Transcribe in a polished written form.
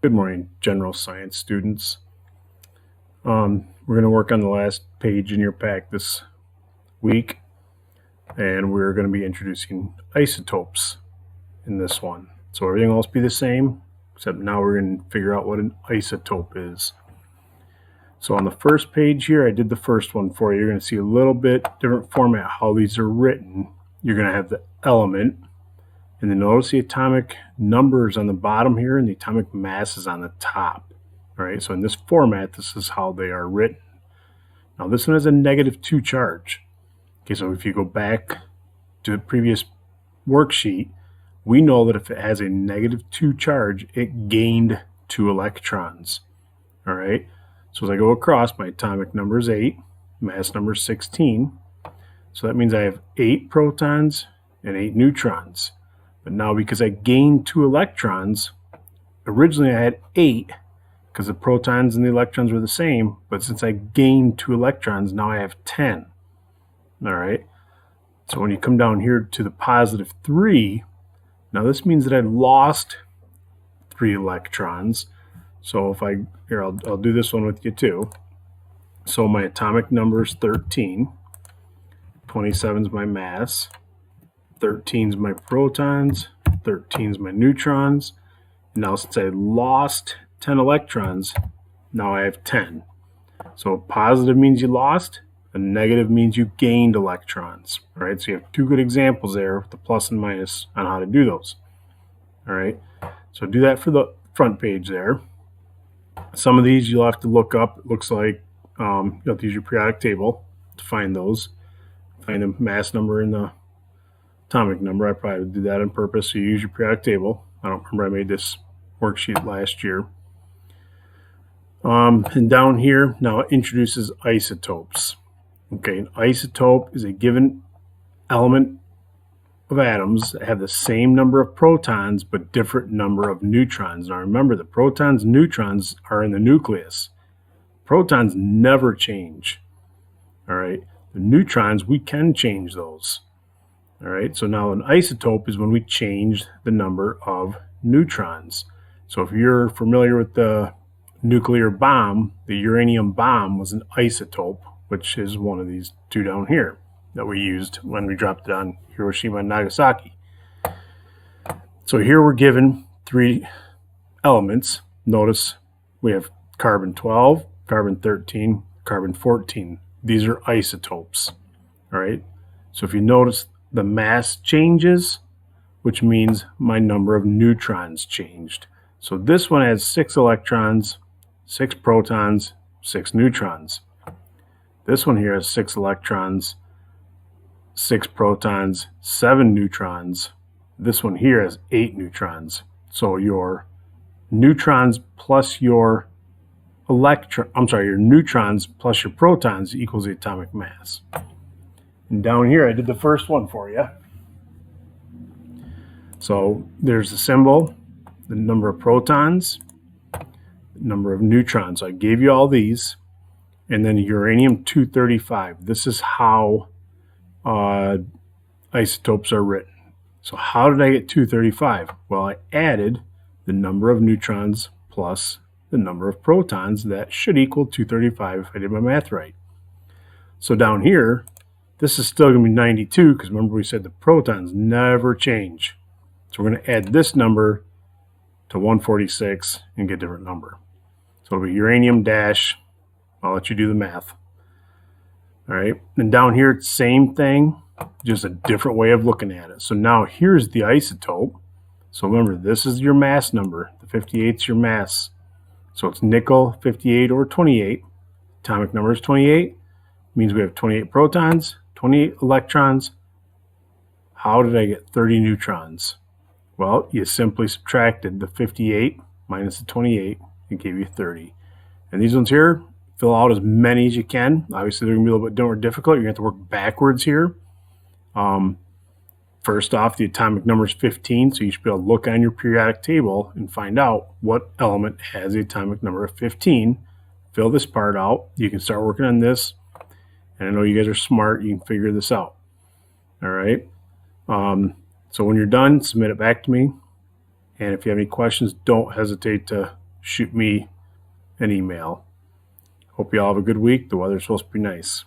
Good morning, general science students. We're going to work on the last page in your pack this week, and we're going to be introducing isotopes in this one. So everything else be the same, except now we're going to figure out what an isotope is. So on the first page here, I did the first one for you. You're going to see a little bit different format how these are written. You're going to have the element, and then notice the atomic numbers on the bottom here and the atomic masses on the top. All right, so in this format, this is how they are written. Now this one has a -2 charge. Okay, so if you go back to the previous worksheet, we know that if it has a -2 charge, it gained 2 electrons. All right, so as I go across, my atomic number is 8, mass number is 16. So that means I have 8 protons and 8 neutrons. But now because I gained 2 electrons, originally I had 8 because the protons and the electrons were the same, but since I gained 2 electrons, now I have 10. All right, so when you come down here to the +3, now this means that I lost 3 electrons. So if I'll do this one with you too. So my atomic number is 13, 27 is my mass, 13 is my protons, 13 is my neutrons. Now since I lost 10 electrons, now I have 10. So a positive means you lost, a negative means you gained electrons. All right, so you have 2 good examples there with the plus and minus on how to do those. All right, so do that for the front page there. Some of these you'll have to look up. It looks like you'll have to use your periodic table to find those. Find the mass number and the atomic number. I probably would do that on purpose, so you use your periodic table. I don't remember I made this worksheet last year. And down here, now it introduces isotopes. Okay, an isotope is a given element of atoms that have the same number of protons but different number of neutrons. Now remember, the protons and neutrons are in the nucleus. Protons never change. All right, the neutrons, we can change those. All right, so now an isotope is when we change the number of neutrons. So if you're familiar with the nuclear bomb, the uranium bomb was an isotope, which is one of these 2 down here that we used when we dropped it on Hiroshima and Nagasaki. So here we're given 3 elements. Notice we have carbon 12, carbon 13, carbon 14. These are isotopes. All right, so if you notice, the mass changes, which means my number of neutrons changed. So this one has 6 electrons, 6 protons, 6 neutrons. This one here has 6 electrons, 6 protons, 7 neutrons. This one here has 8 neutrons. So your neutrons plus your your neutrons plus your protons equals the atomic mass. And down here, I did the first one for you. So there's the symbol, the number of protons, number of neutrons. So I gave you all these. And then uranium-235. This is how isotopes are written. So how did I get 235? Well, I added the number of neutrons plus the number of protons. That should equal 235 if I did my math right. So down here, this is still going to be 92 because remember we said the protons never change. So we're going to add this number to 146 and get a different number. So it'll be uranium dash, I'll let you do the math. All right, and down here, it's same thing, just a different way of looking at it. So now here's the isotope. So remember, this is your mass number. The 58 is your mass. So it's nickel 58 over 28. Atomic number is 28. Means we have 28 protons, 28 electrons. How did I get 30 neutrons? Well, you simply subtracted the 58 minus the 28 and gave you 30. And these ones here, fill out as many as you can. Obviously, they're going to be a little bit more difficult. You're going to have to work backwards here. First off, the atomic number is 15, so you should be able to look on your periodic table and find out what element has the atomic number of 15. Fill this part out. You can start working on this. And I know you guys are smart. You can figure this out. All right. So when you're done, submit it back to me. And if you have any questions, don't hesitate to shoot me an email. Hope you all have a good week. The weather's supposed to be nice.